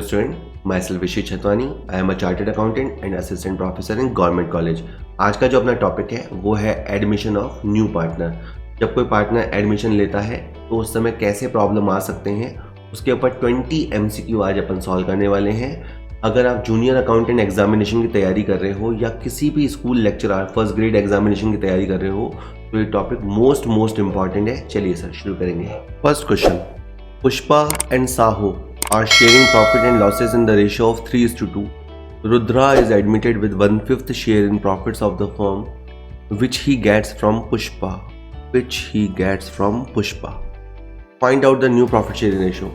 student, myself Vishesh Chatwani. I am a chartered accountant and assistant professor in government college. आज का जो अपना topic है वो है एडमिशन ऑफ न्यू पार्टनर. जब कोई पार्टनर एडमिशन लेता है तो उस समय कैसे प्रॉब्लम आ सकते हैं उसके ऊपर 20 MCQ आज अपन सॉल्व करने वाले हैं. अगर आप जूनियर अकाउंटेंट एग्जामिनेशन की तैयारी कर रहे हो या किसी भी school lecturer first grade examination की तैयारी कर रहे हो तो ये टॉपिक मोस्ट इंपॉर्टेंट है. चलिए सर शुरू करेंगे. First question, Pushpa and Saho are sharing profit and losses in the ratio of 3:2. Rudra is admitted with 1/5 share in profits of the firm which he gets from Pushpa. Find out the new profit sharing ratio.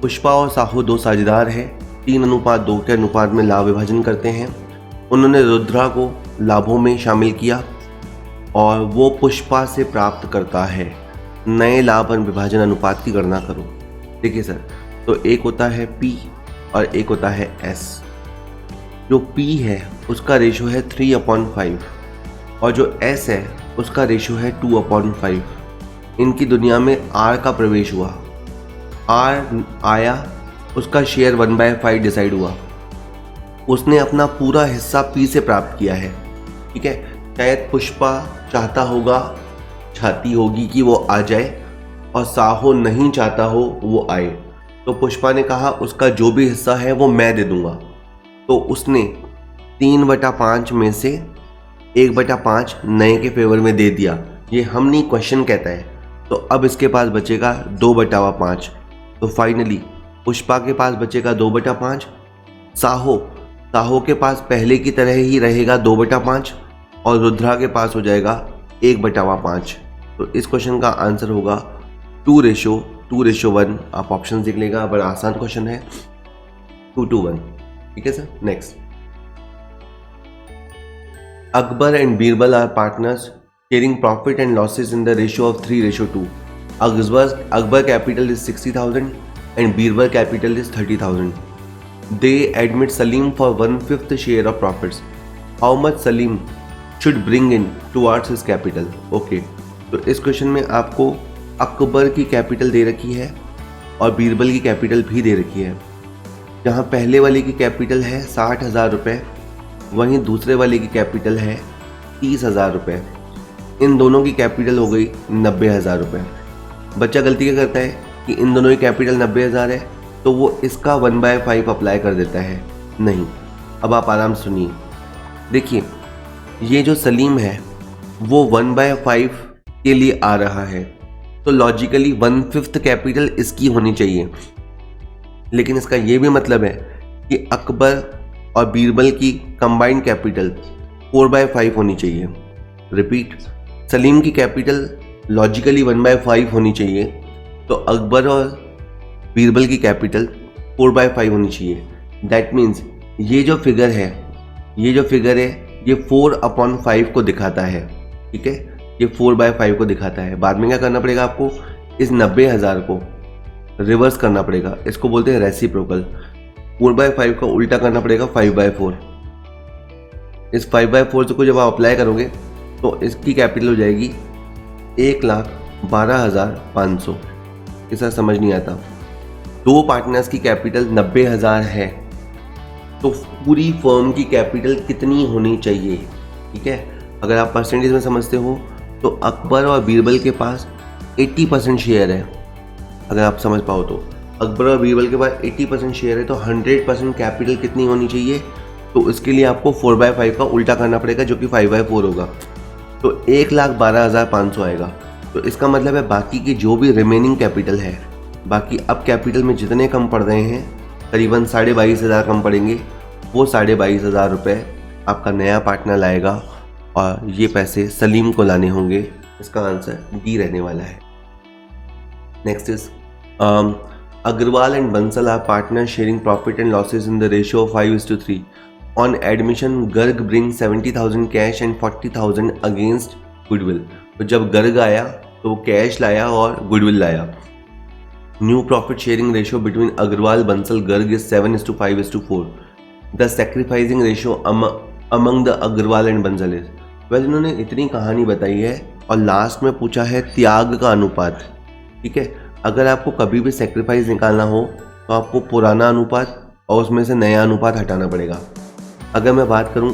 Pushpa और साहू दो साझेदार हैं, 3:2 के अनुपात में लाभ विभाजन करते हैं. उन्होंने रुद्रा को लाभों में शामिल किया और वो पुष्पा से प्राप्त करता है. नए लाभ विभाजन अनुपात की गणना करो. देखिए सर, तो एक होता है P और एक होता है S. जो P है उसका रेशो है 3/5 और जो S है उसका रेशो है 2/5. इनकी दुनिया में R का प्रवेश हुआ. R आया, उसका शेयर 1/5 डिसाइड हुआ. उसने अपना पूरा हिस्सा P से प्राप्त किया है. ठीक है, शायद पुष्पा चाहती होगी कि वो आ जाए और साहो नहीं चाहता हो वो आए. तो पुष्पा ने कहा उसका जो भी हिस्सा है वो मैं दे दूंगा. तो उसने 3/5 में से 1/5 नए के फेवर में दे दिया. ये हम नहीं, क्वेश्चन कहता है. तो अब इसके पास बचेगा 2/5. तो फाइनली पुष्पा के पास बचेगा 2/5. साहो के पास पहले की तरह ही रहेगा 2/5 और रुद्रा के पास हो जाएगा 1/5. तो इस क्वेश्चन का आंसर होगा 2:1. आप ऑप्शन देख लेगा, बड़ा आसान क्वेश्चन है. 2:1. ठीक है sir. Next, Akbar and Birbal are partners sharing profit and losses in the ratio of 3:2. Akbar capital is 60,000 and Birbal capital is 30,000. They admit Salim for 1/5 share of profits. How much Salim should bring in towards his capital. Okay, तो इस question में आपको अकबर की capital दे रखी है और बीरबल की capital भी दे रखी है. जहाँ पहले वाले की कैपिटल है 60,000 रुपये, वहीं दूसरे वाले की कैपिटल है 30,000 रुपये. इन दोनों की कैपिटल हो गई 90,000 रुपये. बच्चा गलती क्या करता है कि इन दोनों की कैपिटल 90,000 है तो वो इसका 1/5 अप्लाई कर देता है. नहीं, अब आप आराम सुनिए. देखिए, ये जो सलीम है वो 1/5 के लिए आ रहा है तो लॉजिकली 1/5 कैपिटल इसकी होनी चाहिए. लेकिन इसका ये भी मतलब है कि अकबर और बीरबल की कंबाइंड कैपिटल 4/5 होनी चाहिए. रिपीट, सलीम की कैपिटल लॉजिकली 1/5 होनी चाहिए तो अकबर और बीरबल की कैपिटल 4/5 होनी चाहिए. दैट मीन्स ये जो फिगर है ये 4/5 को दिखाता है. ठीक है, ये 4/5 को दिखाता है. बाद में क्या करना पड़ेगा आपको, इस 90,000 को रिवर्स करना पड़ेगा. इसको बोलते हैं रेसिप्रोकल. 4/5 का उल्टा करना पड़ेगा 5/4. इस 5/4 को जब आप अप्लाई करोगे तो इसकी कैपिटल हो जाएगी 1,12,500. ऐसा समझ नहीं आता. दो पार्टनर्स की कैपिटल 90,000 है तो पूरी फर्म की कैपिटल कितनी होनी चाहिए. ठीक है, अगर आप परसेंटेज में समझते हो तो अकबर और बीरबल के पास 80% शेयर है. अगर आप समझ पाओ तो अकबर और बीरबल के पास 80% शेयर है तो 100% कैपिटल कितनी होनी चाहिए. तो इसके लिए आपको 4/5 का उल्टा करना पड़ेगा जो कि 5/4 होगा. तो 1,12,500 आएगा. तो इसका मतलब है बाकी की जो भी रिमेनिंग कैपिटल है, बाकी अब कैपिटल में जितने कम पड़ रहे हैं करीबन 22,500 कम पड़ेंगे, वो 22,500 रुपये आपका नया पार्टनर लाएगा और ये पैसे सलीम को लाने होंगे. इसका आंसर डी रहने वाला है. Next is Agarwal and Bansal are partner sharing profit and losses in the ratio of 5:3. On admission Garg bring 70,000 cash and 40,000 against goodwill. तो जब गर्ग आया तो वो कैश लाया और गुडविल लाया. New profit sharing ratio between Agarwal Bansal Garg is 7:5:4. The sacrificing ratio among the Agarwal and Bansal is. Well, इन्होंने इतनी कहानी बताई है और लास्ट में पूछा है त्याग का अनुपात. ठीक है, अगर आपको कभी भी सेक्रीफाइस निकालना हो तो आपको पुराना अनुपात और उसमें से नया अनुपात हटाना पड़ेगा। अगर मैं बात करूं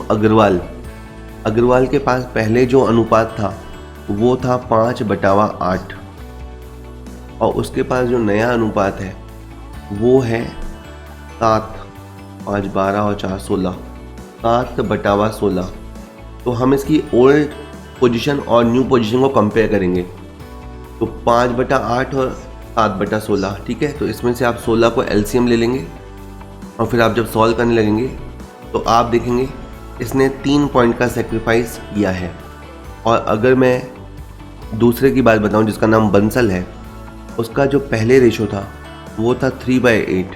अग्रवाल के पास पहले जो अनुपात था वो था 5/8 और उसके पास जो नया अनुपात है वो है 7, 5, 12 और 4, 16, 7/16। तो हम इसकी ओल्ड पोजीशन और न्यू पोजीशन को कंपेयर करेंगे तो 5/8 और 7/16, ठीक है। तो इसमें से आप 16 को एलसीएम ले लेंगे और फिर आप जब सॉल्व करने लगेंगे तो आप देखेंगे इसने 3 पॉइंट का सेक्रीफाइस किया है। और अगर मैं दूसरे की बात बताऊं जिसका नाम बंसल है, उसका जो पहले रेशो था वो था 3/8,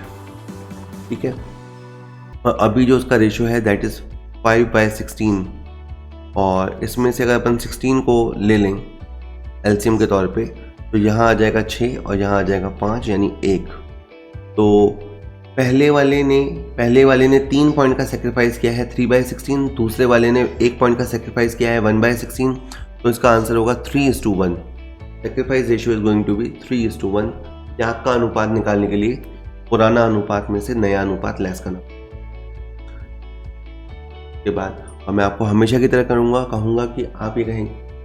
ठीक है। और अभी जो उसका रेशो है दैट इज़ 5/16 और इसमें से अगर अपन 16 को ले लें एलसीएम के तौर पे तो यहाँ आ जाएगा 6 और यहाँ आ जाएगा 5 यानी 1। तो पहले वाले ने 3 पॉइंट का सेक्रीफाइस किया है 3/16, दूसरे वाले ने 1 पॉइंट का सेक्रीफाइस किया है 1/16। तो इसका आंसर होगा 3:1। Sacrifice ratio is going to be 3:1। त्याग का अनुपात निकालने के लिए पुराना अनुपात में से नया अनुपात लेस करना के बाद, और मैं आपको हमेशा की तरह कहूँगा कि आप ये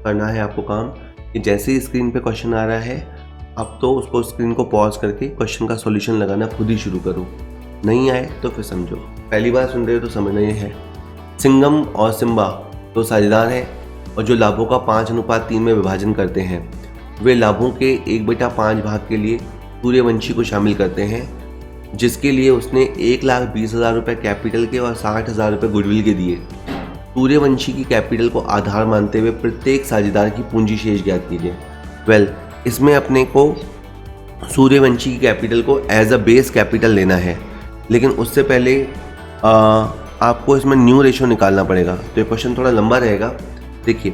करना है आपको काम कि जैसे ही स्क्रीन पे क्वेश्चन आ रहा है अब तो उसको स्क्रीन को पॉज करके क्वेश्चन का सॉल्यूशन लगाना खुद ही शुरू करो, नहीं आए तो फिर समझो। पहली बार सुन रहे हो तो समझना ये है, सिंघम और सिम्बा दो साझेदार हैं और जो लाभों का 5:3 में विभाजन करते हैं वे लाभों के 1/5 भाग के लिए सूर्यवंशी को शामिल करते हैं, जिसके लिए उसने 1,20,000 रुपये कैपिटल के और 60,000 रुपये गुडविल के दिए। सूर्यवंशी की कैपिटल को आधार मानते हुए प्रत्येक साझेदार की पूंजी शेष ज्ञात कीजिए। इसमें अपने को सूर्यवंशी की कैपिटल को एज अ बेस कैपिटल लेना है, लेकिन उससे पहले आपको इसमें न्यू रेशो निकालना पड़ेगा। तो ये क्वेश्चन थोड़ा लंबा रहेगा। देखिए,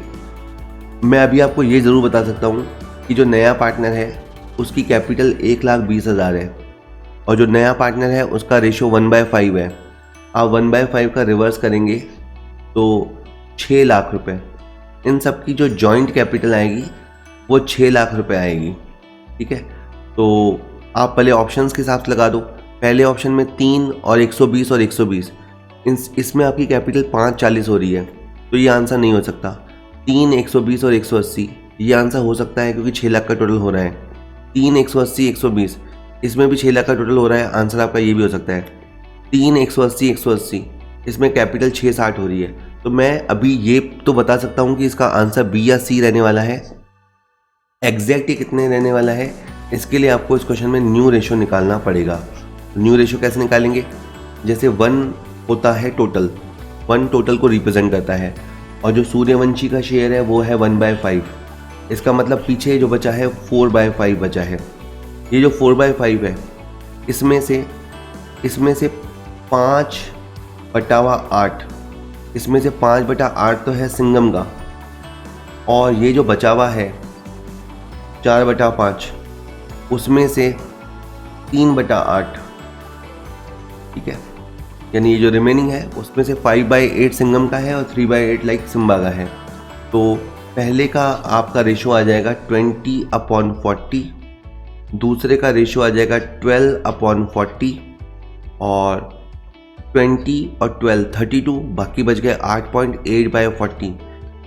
मैं अभी आपको ये ज़रूर बता सकता हूँ कि जो नया पार्टनर है उसकी कैपिटल 1,20,000 है और जो नया पार्टनर है उसका रेशो 1/5 है। आप 1/5 का रिवर्स करेंगे तो 6 लाख रुपए, इन सब की जो जॉइंट कैपिटल आएगी वो 6 लाख रुपए आएगी, ठीक है। तो आप पहले ऑप्शंस के हिसाब से लगा दो। पहले ऑप्शन में 3 और 120 और 120, इसमें आपकी कैपिटल 540 हो रही है, तो ये आंसर नहीं हो सकता। 3, 120 और 180 ये आंसर हो सकता है क्योंकि 6 लाख का टोटल हो रहा है। 3, 180, 120 इसमें भी 6 लाख का टोटल हो रहा है, आंसर आपका ये भी हो सकता है। 3, 180, 180 इसमें कैपिटल 660 हो रही है। तो मैं अभी ये तो बता सकता हूँ कि इसका आंसर बी या सी रहने वाला है। एग्जैक्ट कितने रहने वाला है इसके लिए आपको इस क्वेश्चन में न्यू रेशो निकालना पड़ेगा। न्यू रेशो कैसे निकालेंगे? जैसे 1 होता है टोटल, 1 टोटल को रिप्रेजेंट करता है और जो सूर्यवंशी का शेयर है वो है 1/5। इसका मतलब पीछे जो बचा है 4/5 बचा है। ये जो 4/5 है इसमें से 5/8, इसमें से 5/8 तो है सिंघम का और ये जो बचा हुआ है 4/5 उसमें से 3/8, ठीक है। यानी ये जो रिमेनिंग है उसमें से 5/8 सिंघम का है और 3/8 लाइक सिम्बा का है। तो पहले का आपका रेशो आ जाएगा 20/40, दूसरे का रेशो आ जाएगा 12/40 और 20 और 12 32, बाकी बच गए 8.8/40।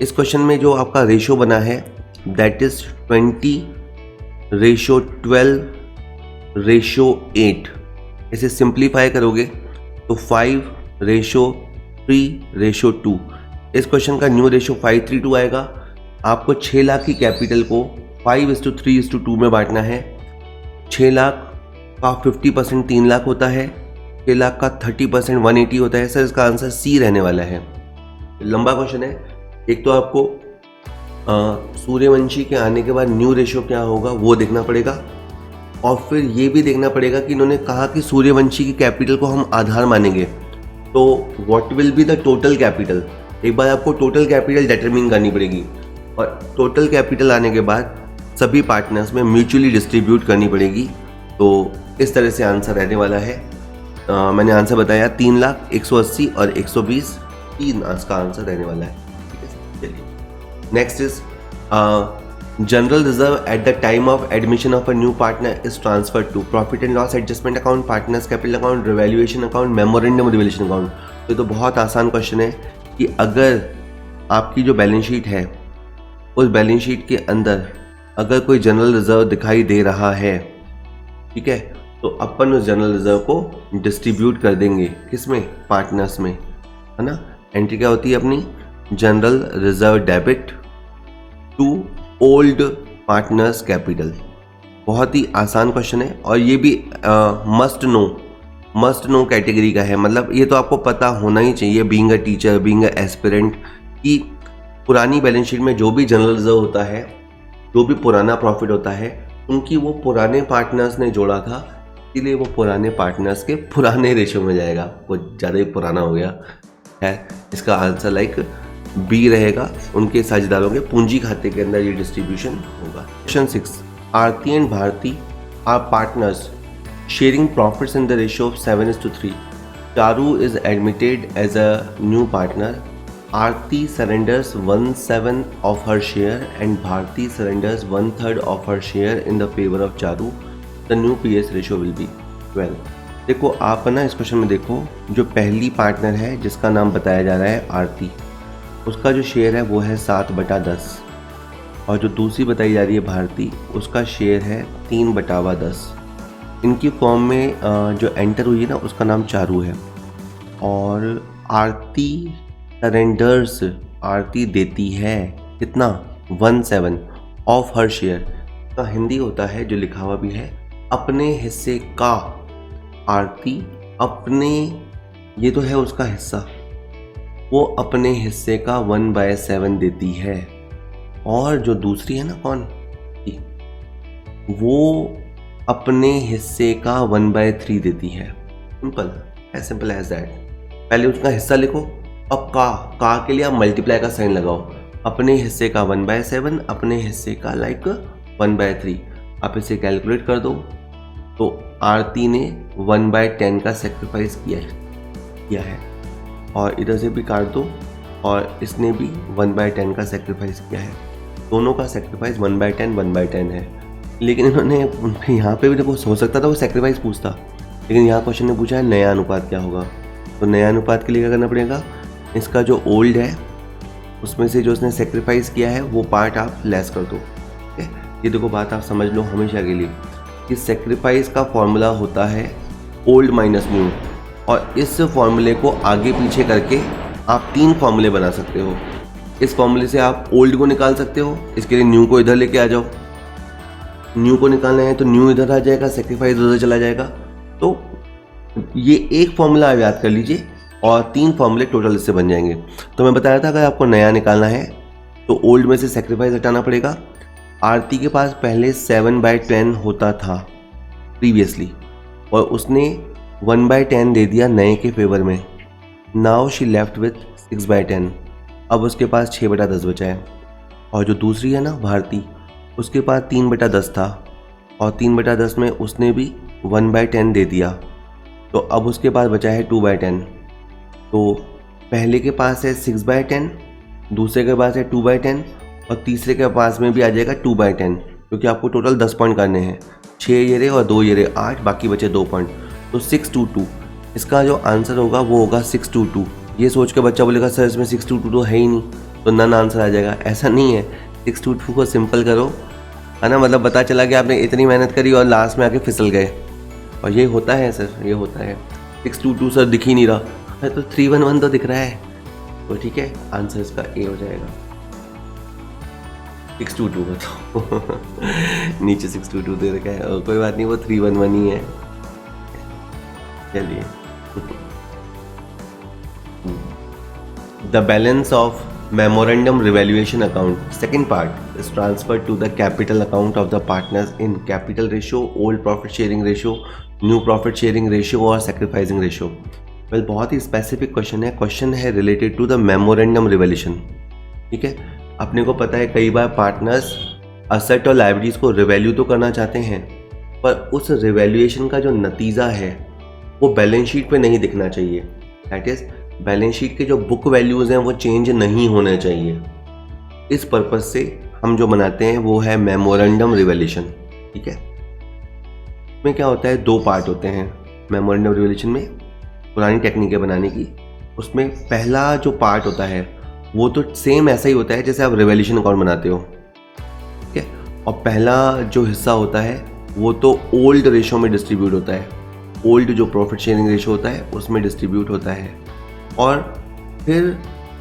इस क्वेश्चन में जो आपका रेशो बना है दैट इज 20:12:8। इसे सिंप्लीफाई करोगे तो 5:3:2। इस क्वेश्चन का न्यू रेशो 5:3:2 आएगा। आपको 6 लाख की कैपिटल को 5:3:2 में बांटना है। 6 लाख का 50% 3 लाख होता है, 6 लाख का 30% 180 होता है। सर इसका आंसर सी रहने वाला है। लंबा क्वेश्चन है। एक तो आपको सूर्यवंशी के आने के बाद न्यू रेशो क्या होगा वो देखना पड़ेगा और फिर ये भी देखना पड़ेगा कि इन्होंने कहा कि सूर्यवंशी की कैपिटल को हम आधार मानेंगे, तो what will be the total capital. एक बार आपको टोटल कैपिटल डिटरमिन करनी पड़ेगी और टोटल कैपिटल आने के बाद सभी पार्टनर्स में म्यूचुअली डिस्ट्रीब्यूट करनी पड़ेगी। तो इस तरह से आंसर रहने वाला है। मैंने आंसर बताया 3 लाख, 180 और 120, 3 का आंसर रहने वाला है। ठीक है, चलिए next is General reserve at the time of admission of a new partner is transferred to profit and loss adjustment account, partners capital account, revaluation account, memorandum revaluation account. तो ये तो बहुत आसान क्वेश्चन है कि अगर आपकी जो बैलेंस शीट है उस बैलेंस शीट के अंदर अगर कोई जनरल रिजर्व दिखाई दे रहा है, ठीक है, तो अपन उस जनरल रिजर्व को डिस्ट्रीब्यूट कर देंगे किसमें, पार्टनर्स में, है ना। एंट्री क्या होती है अपनी, general reserve debit to old partners capital. बहुत ही आसान क्वेश्चन है और ये भी मस्ट नो कैटेगरी का है। मतलब ये तो आपको पता होना ही चाहिए being a teacher, being a aspirant, कि पुरानी बैलेंस शीट में जो भी जनरल रिजर्व होता है, जो भी पुराना प्रॉफिट होता है, उनकी वो पुराने पार्टनर्स ने जोड़ा था, इसलिए वो पुराने पार्टनर्स के पुराने रेशो में जाएगा। वो ज़्यादा ही पुराना हो गया है। इसका आंसर लाइक बी रहेगा, उनके साझेदारों के पूंजी खाते के अंदर ये डिस्ट्रीब्यूशन होगा। Question 6, Aarti and Bharti are partners sharing profits in the ratio of 7:3. Charu is admitted as a new partner. Aarti surrenders 1/7 of her share and Bharti surrenders 1/3 of her share in the favor of Charu. The new PS ratio will be 12. देखो आप ना इस question में देखो, जो पहली partner है जिसका नाम बताया जा रहा है आरती, उसका जो शेयर है वो है 7/10 और जो दूसरी बताई जा रही है भारती, उसका शेयर है 3/10। इनकी फॉर्म में जो एंटर हुई है ना, उसका नाम चारू है। और आरती सरेंडर्स, आरती देती है कितना, 1/7 ऑफ हर शेयर का हिंदी होता है जो लिखा हुआ भी है अपने हिस्से का। आरती अपने, ये तो है उसका हिस्सा, वो अपने हिस्से का 1/7 देती है। और जो दूसरी है ना कौन, वो अपने हिस्से का 1/3 देती है। Simple as that. पहले उसका हिस्सा लिखो, अब का के लिए आप मल्टीप्लाई का साइन लगाओ। अपने हिस्से का 1/7, अपने हिस्से का लाइक 1/3। आप इसे कैलकुलेट कर दो तो आरती ने 1/10 का सेक्रीफाइस किया है और इधर से भी काट दो और इसने भी 1/10 का सेक्रीफाइस किया है। दोनों का सेक्रीफाइस 1/10 है। लेकिन इन्होंने यहाँ पे भी देखो, हो सकता था वो सेक्रीफाइस पूछता, लेकिन यहाँ क्वेश्चन ने पूछा है नया अनुपात क्या होगा। तो नया अनुपात के लिए क्या करना पड़ेगा, इसका जो ओल्ड है उसमें से जो उसने सेक्रीफाइस किया है वो पार्ट आप लेस कर दो। ठीक है, ये देखो बात आप समझ लो हमेशा के लिए कि सेक्रीफाइस का फॉर्मूला होता है ओल्ड माइनस न्यू, और इस फॉर्मूले को आगे पीछे करके आप 3 फॉर्मूले बना सकते हो। इस फॉर्मूले से आप ओल्ड को निकाल सकते हो, इसके लिए न्यू को इधर लेके आ जाओ। न्यू को निकालना है तो न्यू इधर आ जाएगा, सेक्रीफाइस उधर चला जाएगा। तो ये एक फॉर्मूला आप याद कर लीजिए और 3 फॉर्मूले टोटल इससे बन जाएंगे। तो मैं बताया था अगर आपको नया निकालना है तो ओल्ड में से सेक्रीफाइस हटाना पड़ेगा। आरती के पास पहले 7/10 होता था प्रीवियसली, और उसने 1/10 दे दिया नए के फेवर में। Now she left with 6/10। अब उसके पास 6/10 बचा है। और जो दूसरी है ना भारती, उसके पास 3/10 था और 3/10 में उसने भी 1/10 दे दिया, तो अब उसके पास बचा है 2/10। तो पहले के पास है 6/10, दूसरे के पास है 2/10 और तीसरे के पास में भी आ जाएगा 2/10, क्योंकि आपको टोटल 10 पॉइंट करने हैं। 6 ये रहे और 2 ये रहे, 8, बाकी बचे 2 पॉइंट, तो 622। इसका जो आंसर होगा वो होगा 622। ये सोच के बच्चा बोलेगा सर इसमें 622 तो है ही नहीं, तो नन आंसर आ जाएगा। ऐसा नहीं है, 622 को सिंपल करो, है ना, मतलब पता चला कि आपने इतनी मेहनत करी और लास्ट में आके फिसल गए। और ये होता है सर, ये होता है। 622 सर दिख ही नहीं रहा है, तो 311 तो दिख रहा है, तो ठीक है, आंसर इसका ए हो जाएगा। 622 बताओ नीचे 622 दे रखा है, कोई बात नहीं, वो 311 ही है। चलिए, the balance of memorandum revaluation account second part is transferred to the capital account of the partners in capital ratio, old profit sharing ratio, new profit sharing ratio और sacrificing ratio। well, बहुत ही specific question है। Question है related to the memorandum revaluation. ठीक है, अपने को पता है कई बार पार्टनर्स असेट और लाइबिलिटीज को रिवैल्यू तो करना चाहते हैं, पर उस रिवैल्यूएशन का जो नतीजा है वो बैलेंस शीट पे नहीं दिखना चाहिए। दैट इज बैलेंस शीट के जो बुक वैल्यूज़ हैं वो चेंज नहीं होने चाहिए। इस पर्पज़ से हम जो बनाते हैं वो है मेमोरेंडम रिवोल्यूशन, ठीक है। इसमें क्या होता है, दो पार्ट होते हैं मेमोरेंडम रिवोल्यूशन में, पुरानी टेक्निकें बनाने की। उसमें पहला जो पार्ट होता है वो तो सेम ऐसा ही होता है जैसे आप रिवोल्यूशन अकाउंट बनाते हो, ठीक है। और पहला जो हिस्सा होता है वो तो ओल्ड रेशो में डिस्ट्रीब्यूट होता है, ओल्ड जो प्रॉफिट शेयरिंग रेशो होता है उसमें डिस्ट्रीब्यूट होता है। और फिर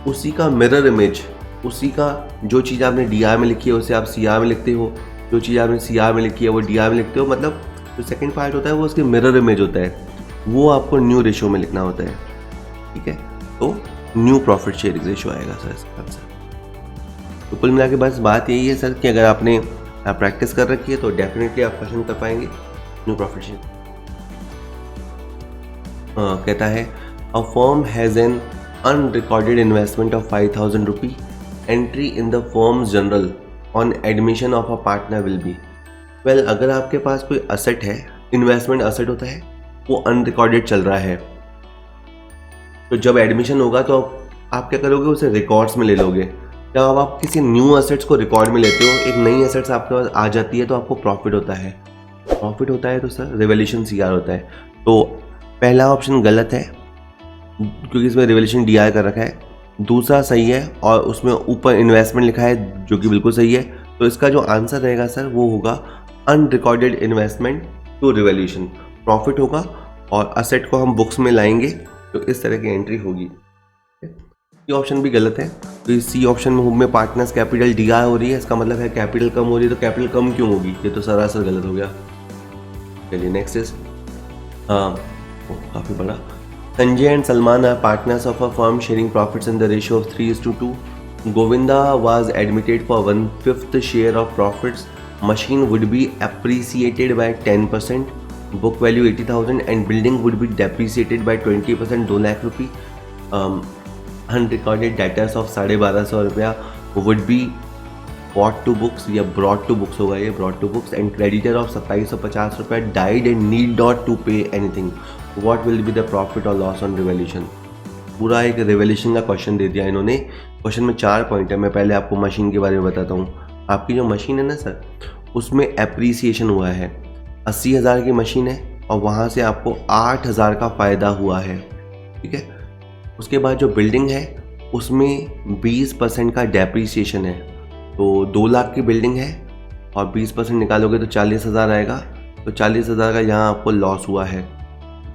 उसी का मिरर इमेज, उसी का जो चीज़ आपने डीआर में लिखी है उसे आप सीआर में लिखते हो, जो चीज़ आपने सीआर में लिखी है वो डीआर में लिखते हो। मतलब जो सेकंड पार्ट होता है वो उसकी मिरर इमेज होता है, वो आपको न्यू रेशो में लिखना होता है, ठीक है। तो न्यू प्रॉफिट शेयरिंग रेशो आएगा सर इसका आंसर। तो कुल मिला के बस बात यही है सर कि अगर आपने प्रैक्टिस कर रखी है तो डेफिनेटली आप क्वेश्चन कर पाएंगे न्यू प्रॉफिट शेयरिंग। कहता है a firm has an unrecorded investment of 5,000 rupee, entry in the firms general on admission of a partner will be. Well, अगर आपके पास कोई असेट है, इन्वेस्टमेंट असेट होता है, वो अनरिकॉर्डेड चल रहा है, तो जब एडमिशन होगा तो आप क्या करोगे, उसे रिकॉर्ड्स में ले लोगे। जब आप किसी न्यू असेट्स को रिकॉर्ड में लेते हो, एक नई असेट्स आपके पास आ जाती है तो आपको प्रॉफिट होता है। प्रॉफिट होता है तो सर रिवोल्यूशन सीआर होता है। तो पहला ऑप्शन गलत है क्योंकि इसमें रिवोल्यूशन डीआर कर रखा है, दूसरा सही है और उसमें ऊपर इन्वेस्टमेंट लिखा है जो कि बिल्कुल सही है। तो इसका जो आंसर रहेगा सर वो होगा unrecorded investment to revolution. Profit होगा और असेट को हम बुक्स में लाएंगे तो इस तरह की एंट्री होगी। सी ऑप्शन भी गलत है, तो सी ऑप्शन में पार्टनर्स कैपिटल डीआर हो रही है, इसका मतलब है कैपिटल कम हो रही है, तो कैपिटल कम क्यों होगी, ये तो सरासर गलत हो गया। चलिए नेक्स्ट इज काफ़ी बड़ा। Sanjay and Salman are partners of a firm sharing profits in the ratio of 3:2। Govinda was admitted for 1/5 share of profits. Machine would be appreciated by 10%. Book value 80,000 and building would be depreciated by 20%, 2 lakh rupee. Unrecorded debtors of 1250 रुपया would be brought to books या brought to books होगा ये brought to books, and creditor of 2750 रुपया died and need not to pay anything. What will be the profit or loss on revaluation? पूरा एक revolution का question दे दिया इन्होंने। Question में 4 पॉइंट है। मैं पहले आपको मशीन के बारे में बताता हूँ। आपकी जो मशीन है ना सर, उसमें एप्रीसिएशन हुआ है, 80,000 की मशीन है और वहाँ से आपको 8,000 का फ़ायदा हुआ है, ठीक है। उसके बाद जो बिल्डिंग है उसमें 20% का डेप्रीसिएशन है, तो 2 लाख की बिल्डिंग है और 20% निकालोगे तो 40,000 आएगा, तो 40,000 का यहाँ आपको लॉस हुआ है।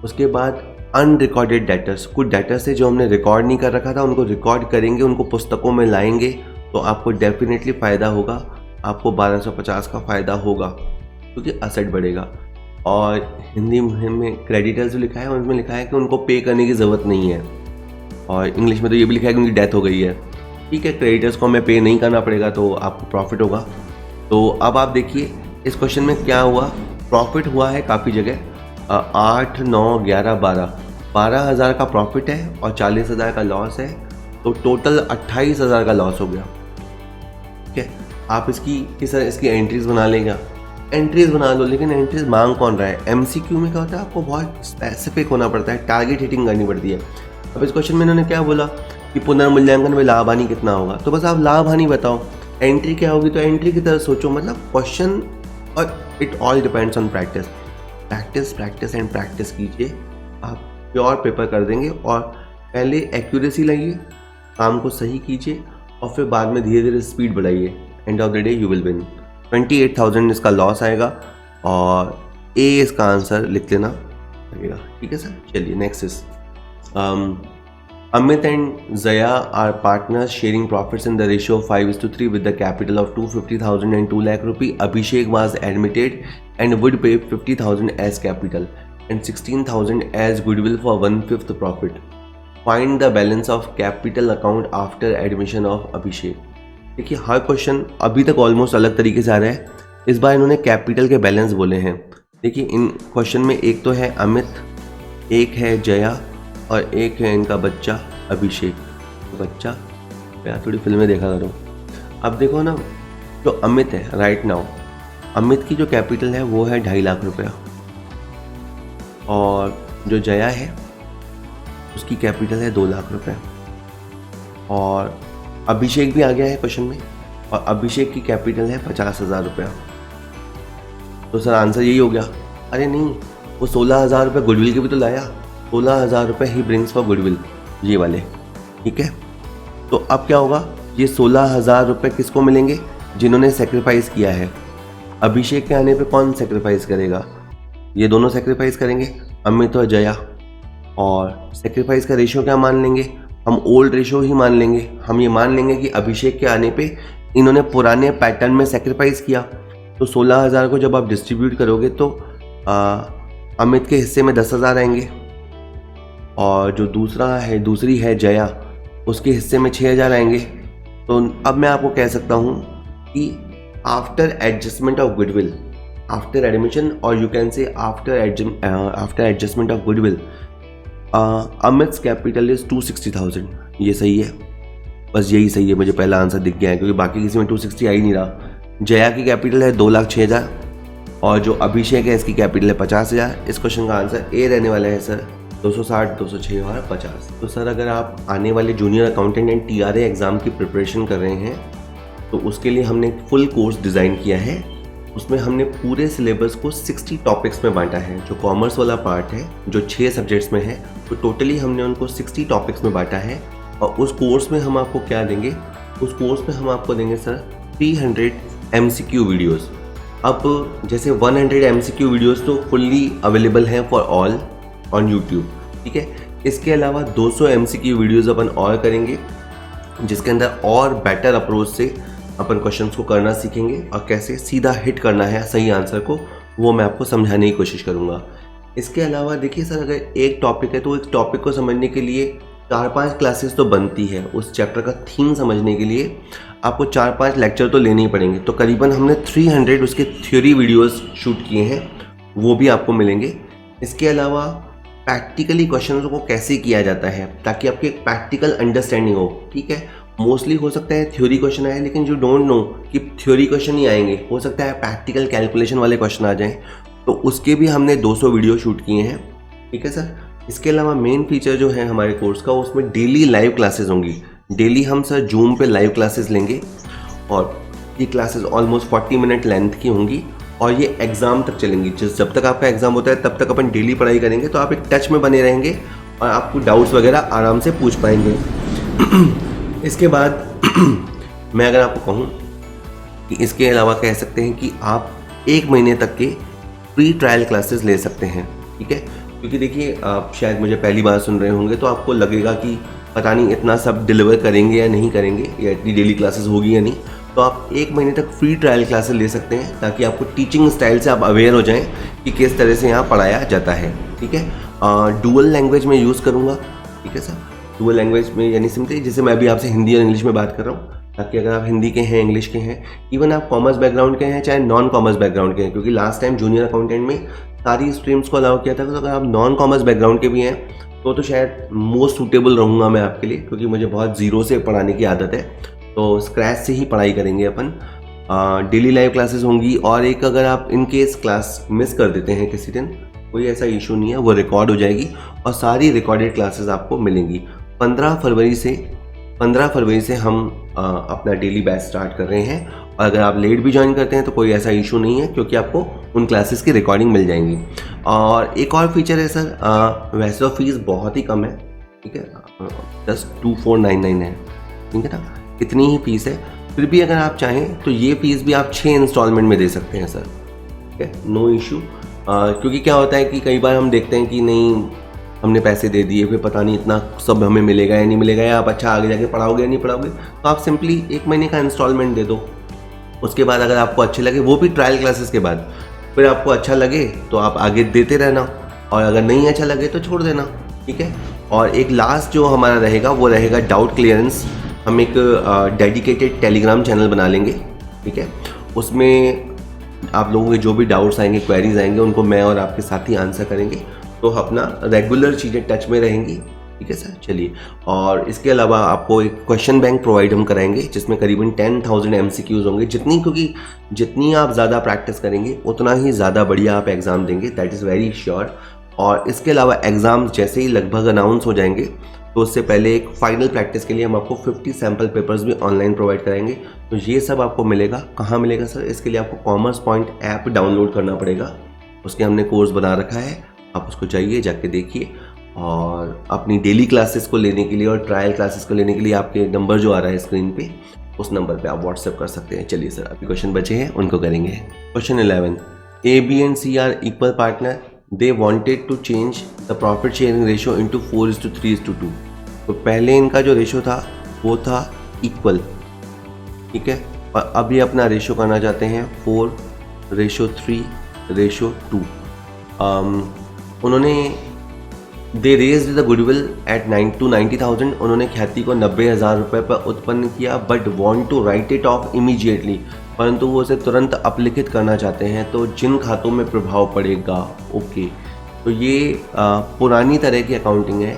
उसके बाद अनरिकॉर्डेड डेटर्स, कुछ डेटर्स है जो हमने रिकॉर्ड नहीं कर रखा था, उनको रिकॉर्ड करेंगे, उनको पुस्तकों में लाएंगे तो आपको डेफिनेटली फ़ायदा होगा, आपको 1250 का फ़ायदा होगा क्योंकि असेट बढ़ेगा। और हिंदी में क्रेडिटर्स जो लिखा है उनमें लिखा है कि उनको पे करने की ज़रूरत नहीं है, और इंग्लिश में तो ये भी लिखा है कि उनकी डेथ हो गई है, ठीक है। क्रेडिटर्स को हमें पे नहीं करना पड़ेगा तो आपको प्रॉफिट होगा। तो अब आप देखिए इस क्वेश्चन में क्या हुआ, प्रॉफिट हुआ है काफ़ी जगह, 8, 9, 11, 12,000 का प्रॉफिट है और 40,000 का लॉस है, तो टोटल 28,000 का लॉस हो गया, ठीक है। आप इसकी एंट्रीज बना लेगा, एंट्रीज बना लो, लेकिन एंट्रीज मांग कौन रहा है। एमसीक्यू में क्या होता है, आपको बहुत स्पेसिफिक होना पड़ता है, टारगेट हिटिंग करनी पड़ती है। अब इस क्वेश्चन में इन्होंने क्या बोला कि पुनर्मूल्यांकन में लाभ हानि कितना होगा, तो बस आप लाभ हानि बताओ, एंट्री क्या होगी तो एंट्री की तरह सोचो। मतलब क्वेश्चन, और it all depends on practice, practice practice and practice कीजिए, आप प्योर पेपर कर देंगे। और पहले एक्यूरेसी लाइए, काम को सही कीजिए और फिर बाद में धीरे धीरे स्पीड बढ़ाइए, end of the day you will win. 28,000 इसका लॉस आएगा और ए इसका आंसर लिख लेना लगेगा, ठीक है सर। चलिए next is Amit and Zaya are partners sharing profits in the ratio of 5:3 with the capital of 250,000 and 2 lakh rupee. Abhishek was admitted and would pay 50,000 as capital and 16,000 as goodwill for 1/5 profit. Find the balance of capital account after admission of Abhishek. देखिए हर question अभी तक almost अलग तरीके से आ रहा है, इस बार इन्होंने कैपिटल के बैलेंस बोले हैं। देखिए इन क्वेश्चन में एक तो है अमित, एक है जया और एक है इनका बच्चा अभिषेक। बच्चा मैं थोड़ी फिल्में देखा करूँ। अब देखो ना, जो अमित है राइट नाउ, अमित की जो कैपिटल है वो है 2.5 लाख रुपया, और जो जया है उसकी कैपिटल है 2 लाख रुपया, और अभिषेक भी आ गया है क्वेश्चन में, और अभिषेक की कैपिटल है 50,000 रुपया। तो सर आंसर यही हो गया। अरे नहीं, वो 16,000 रुपये गुडविल के भी तो लाया। 16,000 रुपये ही ब्रिंग्स फॉर गुडविल, ये वाले, ठीक है। तो अब क्या होगा, ये 16,000 रुपये किसको मिलेंगे, जिन्होंने सेक्रीफाइस किया है। अभिषेक के आने पे कौन सेक्रीफाइस करेगा, ये दोनों सेक्रीफाइस करेंगे, अमित और जया। और सेक्रीफाइस का रेशियो क्या मान लेंगे, हम ओल्ड रेशियो ही मान लेंगे। हम ये मान लेंगे कि अभिषेक के आने पे इन्होंने पुराने पैटर्न में सेक्रीफाइस किया। तो 16,000 को जब आप डिस्ट्रीब्यूट करोगे तो अमित के हिस्से में 10,000 आएंगे, और जो दूसरी है जया, उसके हिस्से में 6,000 आएंगे। तो अब मैं आपको कह सकता हूँ कि after adjustment of goodwill, after admission, और you can say after adjustment of goodwill, Amit's capital is 260,000। ये सही है, बस यही सही है, मुझे पहला आंसर दिख गया है, क्योंकि बाकी किसी में 260 आ ही नहीं रहा। जया की कैपिटल है 2,06,000, और जो अभिषेक है इसकी कैपिटल है 50,000। इस क्वेश्चन का आंसर ए रहने वाला है सर 260, 206 और 50। तो सर अगर आप आने वाले junior accountant and TRA exam की प्रिपरेशन कर रहे हैं तो उसके लिए हमने फुल कोर्स डिज़ाइन किया है। उसमें हमने पूरे सिलेबस को 60 टॉपिक्स में बांटा है। जो कॉमर्स वाला पार्ट है, जो 6 सब्जेक्ट्स में है, तो टोटली हमने उनको 60 टॉपिक्स में बांटा है। और उस कोर्स में हम आपको क्या देंगे, उस कोर्स में हम आपको देंगे सर 300 MCQ वीडियोस। अब जैसे 100 MCQ वीडियोस तो फुल्ली अवेलेबल हैं फॉर ऑल ऑन यूट्यूब, ठीक है। इसके अलावा 200 MCQ वीडियोस अपन और करेंगे, जिसके अंदर और बेटर अप्रोच से अपन क्वेश्चंस को करना सीखेंगे, और कैसे सीधा हिट करना है सही आंसर को, वो मैं आपको समझाने की कोशिश करूँगा। इसके अलावा देखिए सर, अगर एक टॉपिक है तो एक टॉपिक को समझने के लिए 4-5 क्लासेस तो बनती है। उस चैप्टर का थीम समझने के लिए आपको 4-5 लेक्चर तो लेने ही पड़ेंगे। तो करीबन हमने 300 उसके थ्योरी वीडियोस शूट किए हैं, वो भी आपको मिलेंगे। इसके अलावा प्रैक्टिकली क्वेश्चंस को कैसे किया जाता है, ताकि आपकी एक प्रैक्टिकल अंडरस्टैंडिंग हो, ठीक है। मोस्टली हो सकता है थ्योरी क्वेश्चन आए, लेकिन जो डोंट नो कि थ्योरी क्वेश्चन ही आएंगे, हो सकता है प्रैक्टिकल कैलकुलेशन वाले क्वेश्चन आ जाएं, तो उसके भी हमने 200 वीडियो शूट किए हैं, ठीक है सर। इसके अलावा मेन फीचर जो है हमारे कोर्स का, उसमें डेली लाइव क्लासेस होंगी। डेली हम सर जूम पे लाइव क्लासेस लेंगे, और ये क्लासेस ऑलमोस्ट 40 मिनट लेंथ की होंगी, और ये एग्ज़ाम तक चलेंगी। जब तक आपका एग्ज़ाम होता है तब तक अपन डेली पढ़ाई करेंगे, तो आप एक टच में बने रहेंगे और आपको डाउट्स वगैरह आराम से पूछ पाएंगे। इसके बाद मैं अगर आपको कहूँ कि इसके अलावा कह सकते हैं कि आप 1 महीने तक के फ्री ट्रायल क्लासेस ले सकते हैं, ठीक है। क्योंकि देखिए, आप शायद मुझे पहली बार सुन रहे होंगे तो आपको लगेगा कि पता नहीं इतना सब डिलीवर करेंगे या नहीं करेंगे, या इतनी डेली क्लासेस होगी या नहीं। तो आप 1 महीने तक फ्री ट्रायल क्लासेस ले सकते हैं, ताकि आपको टीचिंग स्टाइल से आप अवेयर हो जाएं कि किस तरह से यहाँ पढ़ाया जाता है, ठीक है। डुअल लैंग्वेज में यूज़ करूँगा, ठीक है सर। डुअल लैंग्वेज में यानी सिंपली जैसे मैं अभी आपसे हिंदी और इंग्लिश में बात कर रहा हूँ, ताकि अगर आप हिंदी के हैं, इंग्लिश के हैं, इवन आप कॉमर्स बैकग्राउंड के हैं चाहे नॉन कॉमर्स बैकग्राउंड के हैं, क्योंकि लास्ट टाइम जूनियर अकाउंटेंट में सारी स्ट्रीम्स को अलाउ किया था। तो अगर आप नॉन कॉमर्स बैकग्राउंड के भी हैं तो शायद मोस्ट सूटेबल रहूँगा मैं आपके लिए, क्योंकि मुझे बहुत ज़ीरो से पढ़ाने की आदत है। तो स्क्रैच से ही पढ़ाई करेंगे अपन। डेली लाइव क्लासेस होंगी, और एक अगर आप इन केस क्लास मिस कर देते हैं किसी दिन, कोई ऐसा इशू नहीं है, वो रिकॉर्ड हो जाएगी और सारी रिकॉर्डेड क्लासेस आपको मिलेंगी। 15 फरवरी से हम अपना डेली बैच स्टार्ट कर रहे हैं, और अगर आप लेट भी ज्वाइन करते हैं तो कोई ऐसा इशू नहीं है, क्योंकि आपको उन क्लासेस की रिकॉर्डिंग मिल जाएंगी। और एक और फीचर है सर, वैसे तो फीस बहुत ही कम है, ठीक है, जस्ट 2499 है, ठीक है ना, इतनी ही फीस है। फिर भी अगर आप चाहें तो ये फीस भी आप 6 इंस्टॉलमेंट में दे सकते हैं सर, ठीक है, नो इशू। क्योंकि क्या होता है कि कई बार हम देखते हैं कि नहीं, हमने पैसे दे दिए, फिर पता नहीं इतना सब हमें मिलेगा या नहीं मिलेगा, या आप अच्छा आगे जाके पढ़ाओगे या नहीं पढ़ाओगे। तो आप सिंपली 1 महीने का इंस्टॉलमेंट दे दो। उसके बाद अगर आपको अच्छे लगे, वो भी ट्रायल क्लासेस के बाद, फिर आपको अच्छा लगे तो आप आगे देते रहना, और अगर नहीं अच्छा लगे तो छोड़ देना, ठीक है। और एक लास्ट जो हमारा रहेगा वो रहेगा डाउट क्लियरेंस। हम एक डेडिकेटेड टेलीग्राम चैनल बना लेंगे, ठीक है। उसमें आप लोगों के जो भी डाउट्स आएंगे, क्वेरीज आएंगे, उनको मैं और आपके साथ ही आंसर करेंगे। तो अपना रेगुलर चीज़ें टच में रहेंगी, ठीक है सर। चलिए, और इसके अलावा आपको एक क्वेश्चन बैंक प्रोवाइड हम कराएंगे, जिसमें करीबन 10,000 MCQs होंगे। क्योंकि जितनी आप ज़्यादा प्रैक्टिस करेंगे उतना ही ज़्यादा बढ़िया आप एग्ज़ाम देंगे, दैट इज़ वेरी श्योर। और इसके अलावा एग्ज़ाम जैसे ही लगभग अनाउंस हो जाएंगे तो उससे पहले एक फाइनल प्रैक्टिस के लिए हम आपको 50 सैम्पल पेपर्स भी ऑनलाइन प्रोवाइड कराएंगे। तो ये सब आपको मिलेगा। कहाँ मिलेगा सर? इसके लिए आपको कॉमर्स पॉइंट ऐप डाउनलोड करना पड़ेगा। उसके हमने कोर्स बना रखा है, आप उसको जाइए, जाके देखिए। और अपनी डेली क्लासेस को लेने के लिए और ट्रायल क्लासेस को लेने के लिए आपके नंबर जो आ रहा है स्क्रीन पे, उस नंबर पे आप व्हाट्सएप कर सकते हैं। चलिए सर, अभी क्वेश्चन बचे हैं उनको करेंगे। Question 11, A B and C are equal partner, they wanted to change the profit sharing ratio into 4:3:2। तो पहले इनका जो रेशियो था वो था इक्वल, ठीक है, और अब ये अपना रेशियो करना चाहते हैं 4:3:2। उन्होंने they raised the goodwill at 90,000। उन्होंने ख्याति को 90,000 रुपये पर उत्पन्न किया, but want to write it off immediately, परंतु वो उसे तुरंत अपलिखित करना चाहते हैं। तो जिन खातों में प्रभाव पड़ेगा, ओके, तो ये पुरानी तरह की अकाउंटिंग है।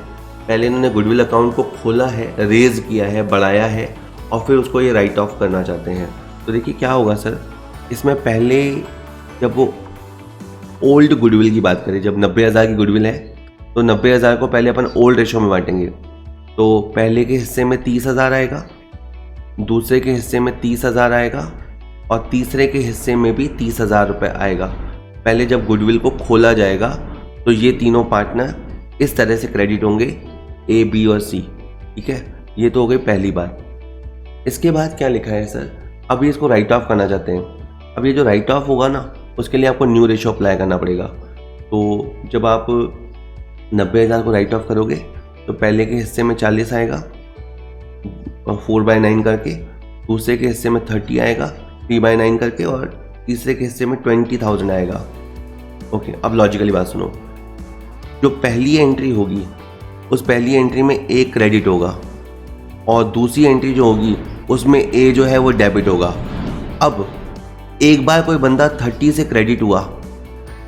पहले इन्होंने गुडविल अकाउंट को खोला है, रेज किया है, बढ़ाया है, और फिर उसको ये राइट ऑफ करना चाहते हैं। तो देखिए क्या होगा सर, इसमें पहले जब वो ओल्ड गुडविल की बात करें, जब 90,000 की गुडविल है तो 90,000 को पहले अपन ओल्ड रेशो में बांटेंगे। तो पहले के हिस्से में 30,000 आएगा, दूसरे के हिस्से में 30,000 आएगा, और तीसरे के हिस्से में भी 30,000 रुपये आएगा। पहले जब गुडविल को खोला जाएगा तो ये तीनों पार्टनर इस तरह से क्रेडिट होंगे, ए, बी और सी, ठीक है। ये तो हो गई पहली बात। इसके बाद क्या लिखा है सर, अभी इसको राइट ऑफ करना चाहते हैं। अब ये जो राइट ऑफ होगा ना, उसके लिए आपको न्यू रेशो अप्लाई करना पड़ेगा। तो जब आप 90,000 को राइट ऑफ करोगे तो पहले के हिस्से में 40 आएगा 4/9 करके, दूसरे के हिस्से में 30 आएगा 3/9 करके, और तीसरे के हिस्से में 20,000 आएगा। ओके, अब लॉजिकली बात सुनो, जो पहली एंट्री होगी उस पहली एंट्री में ए क्रेडिट होगा, और दूसरी एंट्री जो होगी उसमें ए जो है वो डेबिट होगा। अब एक बार कोई बंदा 30 से क्रेडिट हुआ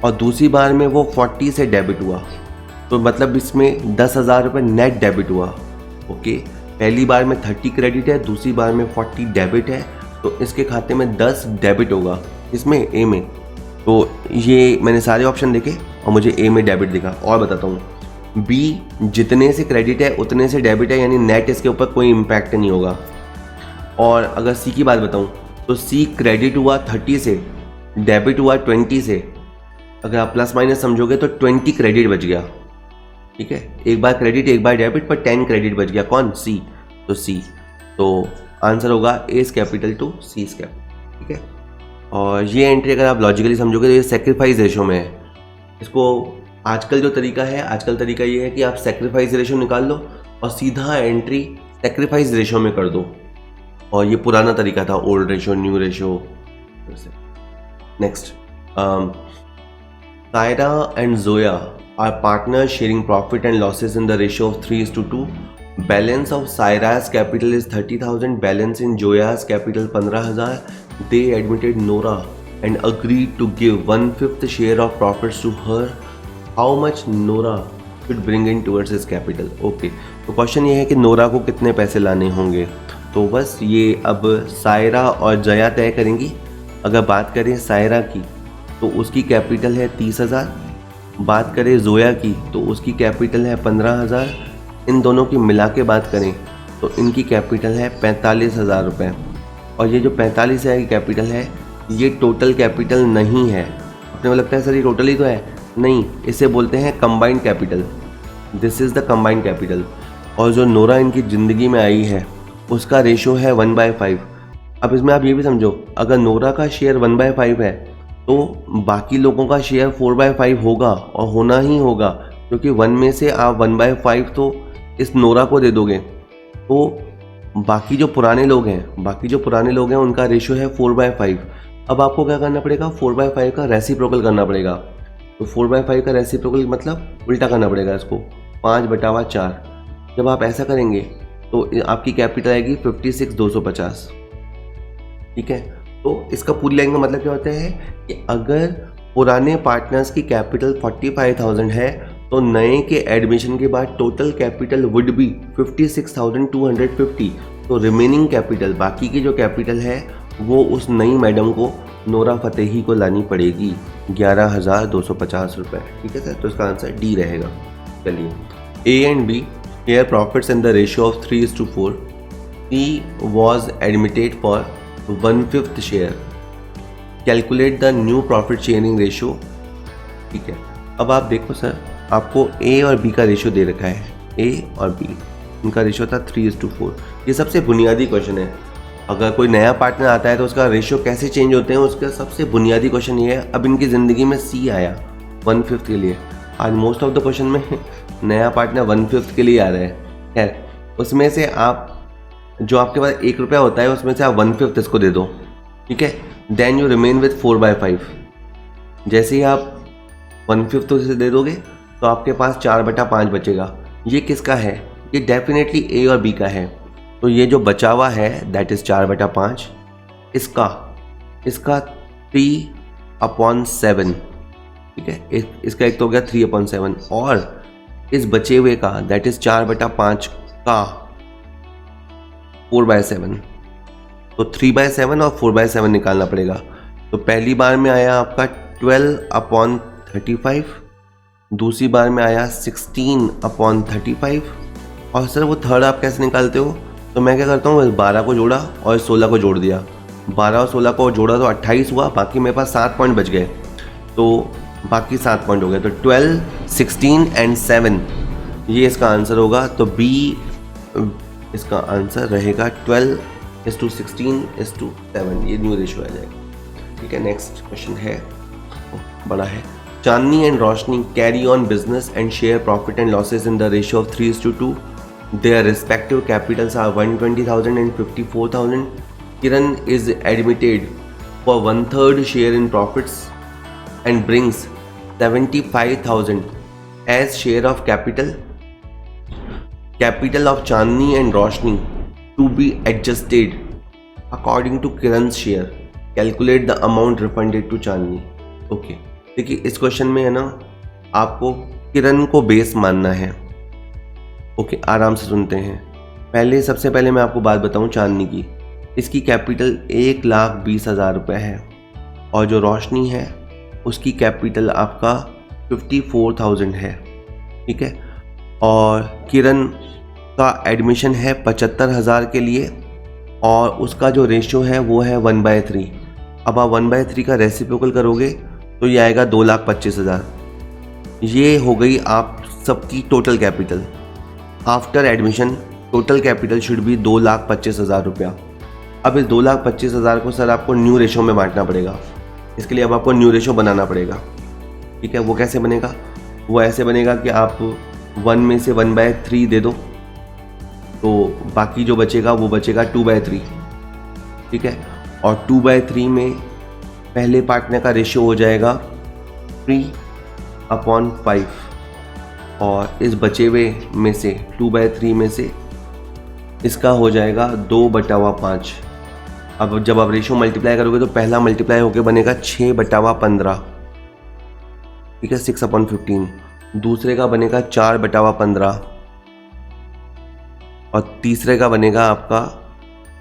और दूसरी बार में वो 40 से डेबिट हुआ, तो मतलब इसमें 10,000 रुपये नेट डेबिट हुआ। ओके, पहली बार में 30 क्रेडिट है, दूसरी बार में 40 डेबिट है, तो इसके खाते में 10 डेबिट होगा, इसमें ए में। तो ये मैंने सारे ऑप्शन देखे और मुझे ए में डेबिट दिखा। और बताता हूँ, बी जितने से क्रेडिट है उतने से डेबिट है, यानी नेट इसके ऊपर कोई इम्पैक्ट नहीं होगा। और अगर सी की बात बताऊँ तो सी क्रेडिट हुआ 30 से, डेबिट हुआ 20 से। अगर आप प्लस माइनस समझोगे तो 20 क्रेडिट बच गया, ठीक है। एक बार क्रेडिट एक बार डेबिट, पर 10 क्रेडिट बच गया। कौन? सी। तो सी, तो आंसर होगा A is capital to C is capital, ठीक है। और ये एंट्री अगर आप लॉजिकली समझोगे तो ये सेक्रीफाइस रेशो में है। इसको आजकल जो तरीका है, आजकल तरीका ये है कि आप सेक्रीफाइस रेशो निकाल लो और सीधा एंट्री सेक्रीफाइस रेशो में कर दो, और ये पुराना तरीका था, old ratio new ratio. Next, Saira and Zoya are partners sharing profit and losses in the ratio of 3:2. Balance of Saira's capital is 30,000. Balance in Joya's capital 15,000. They admitted Nora and agreed to give 1/5 share of profits to her. How much Nora should bring in towards his capital? Okay, तो question ये है कि Nora को कितने पैसे लाने होंगे। तो बस ये अब सायरा और जया तय करेंगी। अगर बात करें सायरा की तो उसकी कैपिटल है 30,000। बात करें जोया की तो उसकी कैपिटल है 15,000। इन दोनों की मिला के बात करें तो इनकी कैपिटल है 45,000 रुपये। और ये जो 45,000 की कैपिटल है ये टोटल कैपिटल नहीं है। अपने को लगता है सर ये टोटल ही तो है, नहीं, इसे बोलते हैं combined capital. This is the combined capital. और जो नोरा इनकी ज़िंदगी में आई है उसका रेशो है 1/5। अब इसमें आप ये भी समझो, अगर नोरा का शेयर 1/5 है तो बाकी लोगों का शेयर 4/5 होगा, और होना ही होगा, क्योंकि 1 में से आप 1/5 तो इस नोरा को दे दोगे, तो बाकी जो पुराने लोग हैं उनका रेशो है 4/5। अब आपको क्या करना पड़ेगा, 4/5 का रेसिप्रोकल करना पड़ेगा। तो 4/5 का रेसिप्रोकल मतलब उल्टा करना पड़ेगा इसको, 5/4। जब आप ऐसा करेंगे तो आपकी कैपिटल आएगी 56,250, ठीक है। तो इसका पूरी लाइन का मतलब क्या होता है कि अगर पुराने पार्टनर्स की कैपिटल 45,000 है तो नए के एडमिशन के बाद टोटल कैपिटल वुड बी 56,250। तो रिमेनिंग कैपिटल, बाकी की जो कैपिटल है वो उस नई मैडम को, नोरा फतेही को लानी पड़ेगी 11,250 रुपये, ठीक है सर। तो इसका आंसर डी रहेगा। चलिए, A and B share profits in the ratio of 3:4. He was admitted for 1/5 share. Calculate the new profit sharing ratio. ठीक है, अब आप देखो सर, आपको A और B का रेशियो दे रखा है. A और B इनका रेशियो था 3:4. ये सबसे बुनियादी क्वेश्चन है. अगर कोई नया पार्टनर आता है तो उसका रेशियो कैसे चेंज होते हैं, उसका सबसे बुनियादी क्वेश्चन ये है. अब इनकी ज़िंदगी में C आया 1/5 के लिए. आज मोस्ट ऑफ द क्वेश्चन में नया पार्टनर 1/5 के लिए आ रहा है. खैर, उसमें से आप जो आपके पास 1 रुपया होता है उसमें से आप 1/5 इसको दे दो. ठीक है, देन यू रिमेन विथ 4/5. जैसे ही आप 1/5 उसे दे दोगे तो आपके पास 4/5 बचेगा. ये किसका है? ये डेफिनेटली A और B का है. तो ये जो बचा हुआ है दैट इज़ 4/5. इसका 3/7. ठीक है, इसका एक तो हो गया 3/7 और इस बचे हुए का दैट इज़ 4/5 का 4/7. तो 3/7 और 4/7 निकालना पड़ेगा. तो पहली बार में आया आपका 12/35, दूसरी बार में आया 16/35. और सर वो थर्ड आप कैसे निकालते हो? तो मैं क्या करता हूँ, 12 को जोड़ा और 16 को जोड़ दिया. 12 और 16 को जोड़ा तो 28 हुआ. बाकी मेरे पास 7 पॉइंट बच गए. तो बाकी 7 पॉइंट हो गए. तो 12, 16 एंड 7 ये इसका आंसर होगा. तो B इसका आंसर रहेगा 12:16:7. ये न्यू रेशियो आ जाएगा. ठीक है, नेक्स्ट क्वेश्चन है, बड़ा है. Chandni and Roshni carry on business and share profit and losses in the ratio of 3:2. Their respective capitals are 120,000 and 54,000. Kiran is admitted for 1/3 share in profits and brings 75,000 as share of capital. Capital of Chandni and Roshni to be adjusted according to Kiran's share. Calculate the amount refunded to Chandni. Okay, देखिए इस question में है ना, आपको किरण को base मानना है. Okay, आराम से सुनते हैं. सबसे पहले मैं आपको बात बताऊं चांदनी की. इसकी कैपिटल 1,20,000 रुपये है और जो रोशनी है उसकी कैपिटल आपका 54,000 है. ठीक है, और किरण का एडमिशन है 75,000 के लिए और उसका जो रेशियो है वो है 1/3. अब आप 1/3 का रेसिप्रोकल करोगे तो ये आएगा 2,25,000. ये हो गई आप सबकी total capital. After admission total capital should be 2,25,000 रुपया. अब इस 2,25,000 को सर आपको न्यू रेशो में बांटना पड़ेगा. इसके लिए अब आपको न्यू रेशो बनाना पड़ेगा. ठीक है, वो कैसे बनेगा? वो ऐसे बनेगा कि आप 1 में से 1/3 दे दो तो बाकी जो बचेगा वो बचेगा 2/3. ठीक है, और 2/3 में पहले पार्टनर का रेशियो हो जाएगा 3/5 और इस बचे हुए में से 2/3 में से इसका हो जाएगा 2/5. अब जब आप रेशियो मल्टीप्लाई करोगे तो पहला मल्टीप्लाई होकर बनेगा 6/15. ठीक है, 6/15. दूसरे का बनेगा 4/15 और तीसरे का बनेगा आपका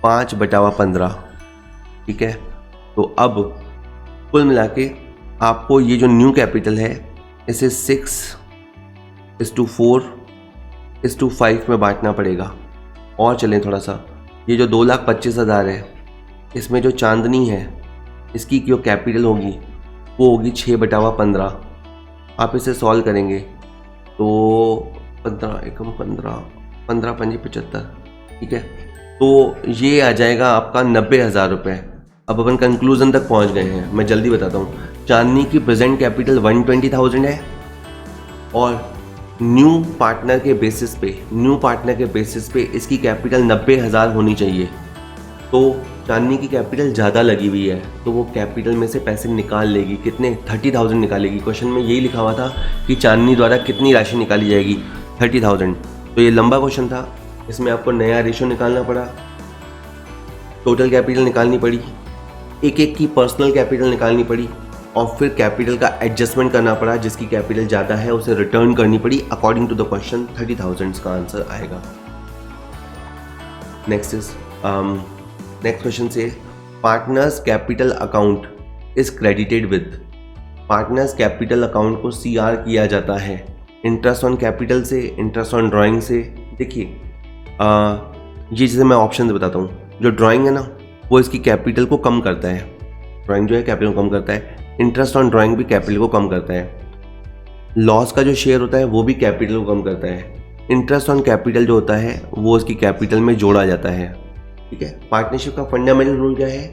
5/15. ठीक है, तो अब कुल मिला के आपको ये जो न्यू कैपिटल है इसे 6:4:5 में बांटना पड़ेगा. और चलें थोड़ा सा, ये जो 2,25,000 है इसमें जो चांदनी है इसकी जो कैपिटल होगी वो होगी 6/15. आप इसे सॉल्व करेंगे तो 15 एकम 15 15 5 75. ठीक है, तो ये आ जाएगा आपका 90,000 रुपये. अब अपन कंक्लूजन तक पहुंच गए हैं. मैं जल्दी बताता हूँ. चांदनी की प्रेजेंट कैपिटल 120,000 है और न्यू पार्टनर के बेसिस पे इसकी कैपिटल 90,000 होनी चाहिए. तो चांदनी की कैपिटल ज़्यादा लगी हुई है तो वो कैपिटल में से पैसे निकाल लेगी. कितने? 30,000 निकालेगी. क्वेश्चन में यही लिखा हुआ था कि चांदनी द्वारा कितनी राशि निकाली जाएगी, 30,000. तो ये लंबा क्वेश्चन था. इसमें आपको नया रेशियो निकालना पड़ा, टोटल कैपिटल निकालनी पड़ी, एक एक की पर्सनल कैपिटल निकालनी पड़ी और फिर कैपिटल का एडजस्टमेंट करना पड़ा. जिसकी कैपिटल ज़्यादा है उसे रिटर्न करनी पड़ी. अकॉर्डिंग टू द क्वेश्चन 30,000 का आंसर आएगा. नेक्स्ट क्वेश्चन से partners capital account is credited with. Partners capital account को CR किया जाता है इंटरेस्ट ऑन कैपिटल से, इंटरेस्ट ऑन ड्राइंग से, देखिए ये जैसे मैं ऑप्शन बताता हूँ, जो ड्राइंग है ना वो इसकी कैपिटल को कम करता है, ड्राइंग जो है कैपिटल को कम करता है, इंटरेस्ट ऑन ड्राइंग भी कैपिटल को कम करता है, लॉस का जो शेयर होता है वो भी कैपिटल को कम करता है, इंटरेस्ट ऑन कैपिटल जो होता है वो उसकी कैपिटल में जोड़ा जाता है। ठीक है, पार्टनरशिप का फंडामेंटल रूल क्या है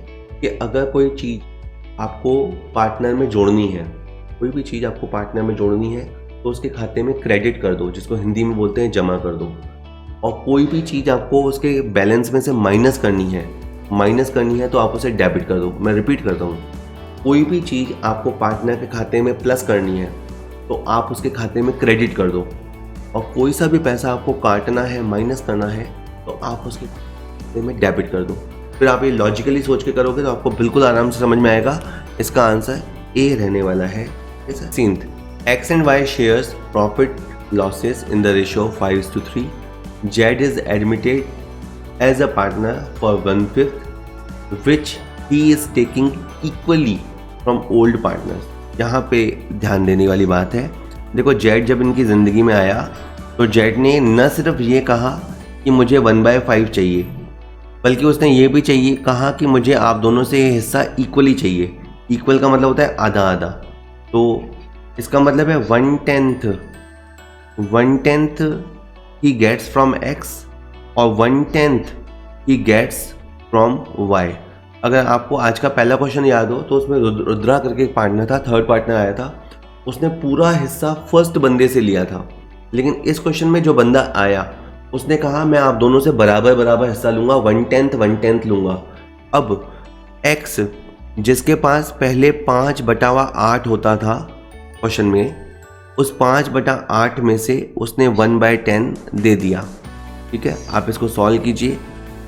कि अगर कोई चीज़ आपको पार्टनर में जोड़नी है, कोई भी चीज़ आपको पार्टनर में जोड़नी है तो उसके खाते में क्रेडिट कर दो, जिसको हिंदी में बोलते हैं जमा कर दो। और कोई भी चीज़ आपको उसके बैलेंस में से माइनस करनी है तो आप उसे डेबिट कर दो। मैं रिपीट करता हूँ, कोई भी चीज़ आपको पार्टनर के खाते में प्लस करनी है तो आप उसके खाते में क्रेडिट कर दो, और कोई सा भी पैसा आपको काटना है, माइनस करना है तो आप उसके खाते में डेबिट कर दो। फिर आप ये लॉजिकली सोच के करोगे तो आपको बिल्कुल आराम से समझ में आएगा। इसका आंसर ए रहने वाला है। सिंथ X and Y shares profit losses in the ratio of 5:3। Z is admitted as a partner for 1/5 which he is taking equally from old partners. यहाँ पे ध्यान देने वाली बात है, देखो जेड जब इनकी ज़िंदगी में आया तो जेड ने न सिर्फ ये कहा कि मुझे 1/5 चाहिए, बल्कि उसने ये भी कहा कि मुझे आप दोनों से ये हिस्सा इक्वली चाहिए। इक्वल का मतलब होता है आधा आधा, तो इसका मतलब है 1/10 ही गेट्स फ्रॉम एक्स और 1/10 ही गेट्स फ्रॉम वाई। अगर आपको आज का पहला क्वेश्चन याद हो तो उसमें रुद्रा करके एक पार्टनर था, थर्ड पार्टनर आया था, उसने पूरा हिस्सा फर्स्ट बंदे से लिया था। लेकिन इस क्वेश्चन में जो बंदा आया उसने कहा मैं आप दोनों से बराबर बराबर हिस्सा लूँगा, 1/10 लूँगा। अब एक्स जिसके पास पहले 5/8 होता था क्वेश्चन में, उस 5/8 में से उसने 1/10 दे दिया। ठीक है, आप इसको सॉल्व कीजिए,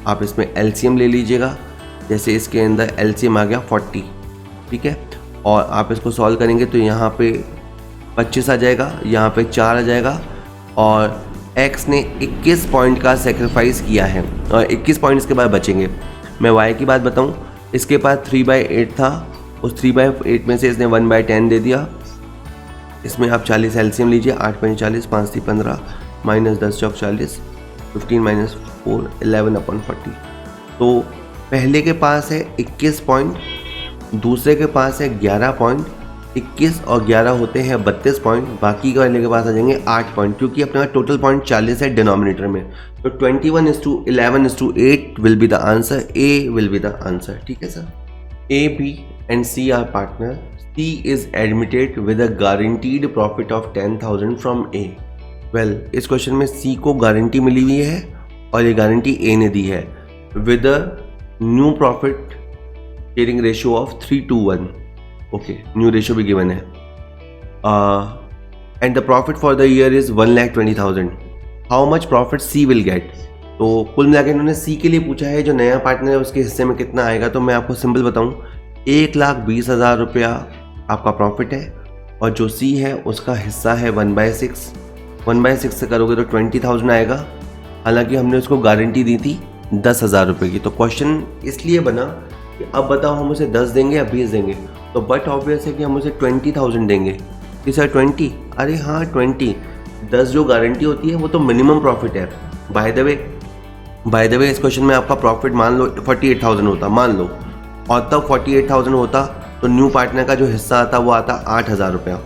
आप इसमें एलसीएम ले लीजिएगा। जैसे इसके अंदर एलसीएम आ गया 40, ठीक है, और आप इसको सॉल्व करेंगे तो यहाँ पे 25 आ जाएगा, यहाँ पे 4 आ जाएगा, और एक्स ने 21 पॉइंट का सेक्रीफाइस किया है और 21 पॉइंट इसके बाद बचेंगे। मैं वाई की बात बताऊँ, इसके पास 3/8 था, उस 3/8 में से इसने 1/10 दे दिया। इसमें आप 40 एलसीएम लीजिए, 8 × 40, 5 × 15, -10 × 40, 15 - 4, 11/40। तो पहले के पास है 21 पॉइंट, दूसरे के पास है 11 पॉइंट, 21 और 11 होते हैं 32 पॉइंट, बाकी वाले के पास आ जाएंगे 8 पॉइंट, क्योंकि अपना टोटल पॉइंट 40 है डिनोमिनेटर में। तो 21:11:8 will be the answer, A will be the answer. ठीक है sir. A, B and C are partner. C is admitted with a guaranteed profit of 10,000 from A. Well, इस question में C को guarantee मिली हुई है और ये गारंटी ए ने दी है, with a new profit sharing ratio of 3:1। Okay, new ratio भी गिवन है। And the profit for the year is 1,20,000। How much profit C will get. तो कुल मिलाकर इन्होंने सी के लिए पूछा है, जो नया पार्टनर है उसके हिस्से में कितना आएगा। तो मैं आपको सिंपल बताऊं, 1,20,000 रुपया आपका प्रॉफिट है और जो सी है उसका हिस्सा है 1/6। 1/6 से करोगे तो 20,000 आएगा। हालांकि हमने उसको गारंटी दी थी 10,000 रुपये की। तो क्वेश्चन इसलिए बना कि अब बताओ हम उसे 10 देंगे या 20 देंगे। तो बट ऑब्वियस है कि हम उसे 20,000 देंगे कि सर 20, अरे हाँ 20। 10 जो गारंटी होती है वो तो मिनिमम प्रॉफिट है। बाय द वे इस क्वेश्चन में आपका प्रॉफिट मान लो 48,000 होता, मान लो, और तब 48,000 होता तो न्यू पार्टनर का जो हिस्सा आता वो आता 8,000 रुपया।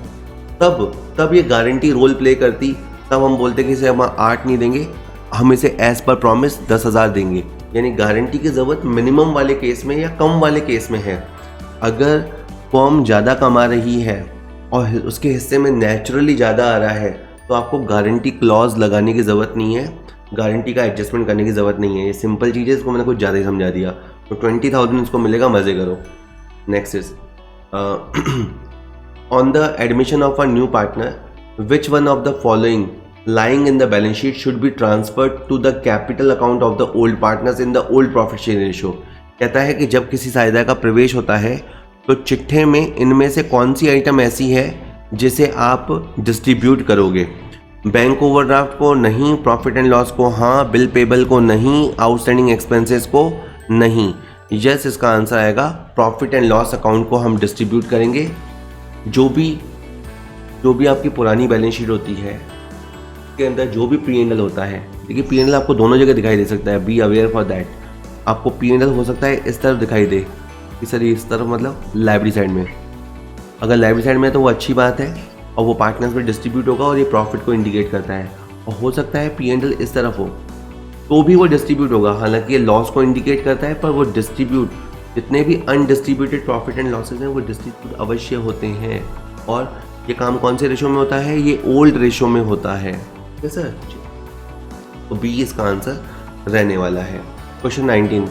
तब ये गारंटी रोल प्ले करती, तब हम बोलते कि इसे हम 8 नहीं देंगे, हम इसे एज पर प्रॉमिस 10,000 देंगे। यानी गारंटी की ज़रूरत मिनिमम वाले केस में या कम वाले केस में है। अगर फर्म ज़्यादा कमा रही है और उसके हिस्से में नेचुरली ज़्यादा आ रहा है तो आपको गारंटी क्लॉज लगाने की ज़रूरत नहीं है, गारंटी का एडजस्टमेंट करने की ज़रूरत नहीं है। ये सिंपल चीज़ है, इसको मैंने कुछ ज़्यादा ही समझा दिया। तो 20,000 इसको मिलेगा, मज़े करो। Next is on the admission of a new partner which one of the following lying in the balance sheet should be transferred to the capital account of the old partners in the old profit sharing ratio। कहता है कि जब किसी साझेदार का प्रवेश होता है तो चिट्ठे में इनमें से कौन सी आइटम ऐसी है जिसे आप डिस्ट्रीब्यूट करोगे। बैंक ओवरड्राफ्ट को नहीं, प्रॉफिट एंड लॉस को हाँ, बिल पेबल को नहीं, आउटस्टैंडिंग एक्सपेंसेस को नहीं। यस, इसका आंसर आएगा प्रॉफिट एंड लॉस अकाउंट को हम डिस्ट्रीब्यूट करेंगे। जो भी आपकी पुरानी बैलेंस शीट होती है के अंदर जो भी P&L होता है, देखिए P&L आपको दोनों जगह दिखाई दे सकता है, बी अवेयर फॉर दैट। आपको P&L हो सकता है इस तरफ दिखाई दे कि सर इस तरफ मतलब लाइब्रेरी साइड में, अगर लाइब्रेरी साइड में है तो वो अच्छी बात है और वो पार्टनर्स में डिस्ट्रीब्यूट होगा और ये प्रॉफिट को इंडिकेट करता है। और हो सकता है P&L इस तरफ हो तो भी वो डिस्ट्रीब्यूट होगा, हालांकि ये लॉस को इंडिकेट करता है पर वो डिस्ट्रीब्यूट, जितने भी अनडिस्ट्रीब्यूटेड प्रॉफिट एंड लॉसेज हैं वो डिस्ट्रीब्यूट अवश्य होते हैं। और ये काम कौन से रेशो में होता है, ये ओल्ड रेशो में होता है। ठीक है सर, तो बी इसका आंसर रहने वाला है। Question 19,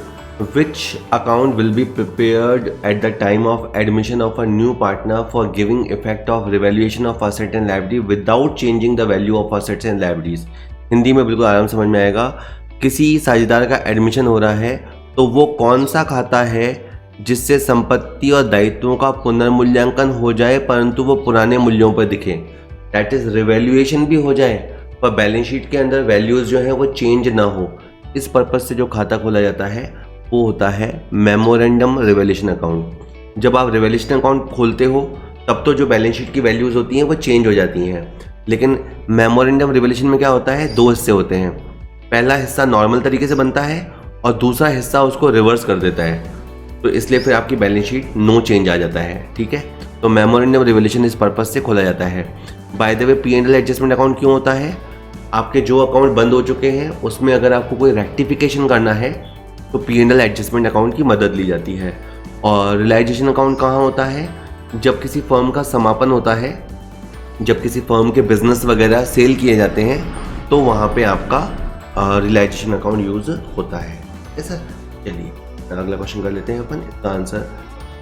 which account will be prepared at the time of admission of a new partner for giving effect of revaluation of asset and liability without changing the value of assets and liabilities। Hindi में बिल्कुल आराम समझ में आएगा। किसी साझेदार का admission हो रहा है तो वो कौन सा खाता है जिससे संपत्ति और दायित्वों का पुनर्मूल्यांकन हो जाए परंतु वो पुराने मूल्यों पर दिखे, दैट इज रिवैल्यूएशन भी हो जाए पर बैलेंस शीट के अंदर वैल्यूज जो है वो चेंज ना हो। इस पर्पज से जो खाता खोला जाता है वो होता है मेमोरेंडम रिवैल्यूएशन अकाउंट। जब आप रिवैल्यूएशन अकाउंट खोलते हो तब तो जो बैलेंस शीट की वैल्यूज होती हैं वो चेंज हो जाती हैं, लेकिन मेमोरेंडम रिवैल्यूएशन में क्या होता है, दो हिस्से होते हैं। पहला हिस्सा नॉर्मल तरीके से बनता है और दूसरा हिस्सा उसको रिवर्स कर देता है, तो इसलिए फिर आपकी बैलेंस शीट नो चेंज आ जाता है। ठीक है, तो मेमोरेंडम रिवैल्यूएशन इस पर्पज से खोला जाता है। By the way P&L adjustment account क्यों होता है, आपके जो अकाउंट बंद हो चुके हैं उसमें अगर आपको कोई रेक्टिफिकेशन करना है तो P&L एडजस्टमेंट अकाउंट की मदद ली जाती है। और रियलाइजेशन अकाउंट कहाँ होता है, जब किसी फर्म का समापन होता है, जब किसी फर्म के बिजनेस वगैरह सेल किए जाते हैं तो वहाँ पे आपका रियलाइजेशन अकाउंट यूज होता है। ऐसा चलिए अगला क्वेश्चन कर लेते हैं अपन, इसका आंसर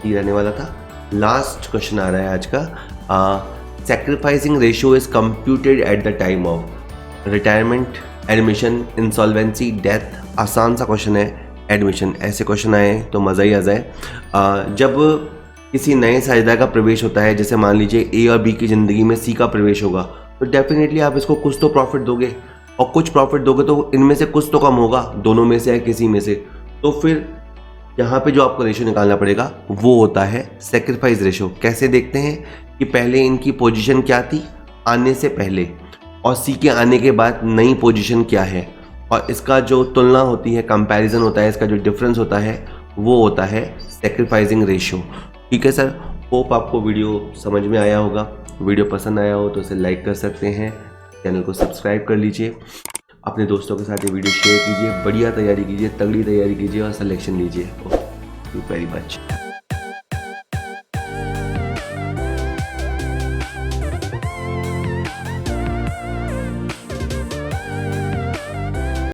ही रहने वाला था। लास्ट क्वेश्चन आ रहा है आज का, sacrificing ratio is computed at the time of retirement, admission, insolvency, death. आसान सा क्वेश्चन है, एडमिशन। ऐसे क्वेश्चन आए तो मज़ा ही आ जाए। जब किसी नए साझेदार का प्रवेश होता है, जैसे मान लीजिए ए और बी की ज़िंदगी में सी का प्रवेश होगा, तो डेफिनेटली आप इसको कुछ तो प्रॉफिट दोगे और कुछ प्रॉफिट दोगे तो इनमें से कुछ तो कम होगा, दोनों में से या किसी में से। तो फिर यहाँ पे जो आपको रेशो निकालना पड़ेगा वो होता है सेक्रीफाइस रेशो। कैसे देखते हैं कि पहले इनकी पोजीशन क्या थी आने से पहले और सी के आने के बाद नई पोजीशन क्या है, और इसका जो तुलना होती है, कंपैरिजन होता है, इसका जो डिफरेंस होता है वो होता है सेक्रीफाइसिंग रेशो। ठीक है सर, होप आपको वीडियो समझ में आया होगा। वीडियो पसंद आया हो तो इसे लाइक कर सकते हैं, चैनल को सब्सक्राइब कर लीजिए, अपने दोस्तों के साथ ये वीडियो शेयर कीजिए, बढ़िया तैयारी कीजिए, तगड़ी तैयारी कीजिए और सिलेक्शन लीजिए। Thank you very much.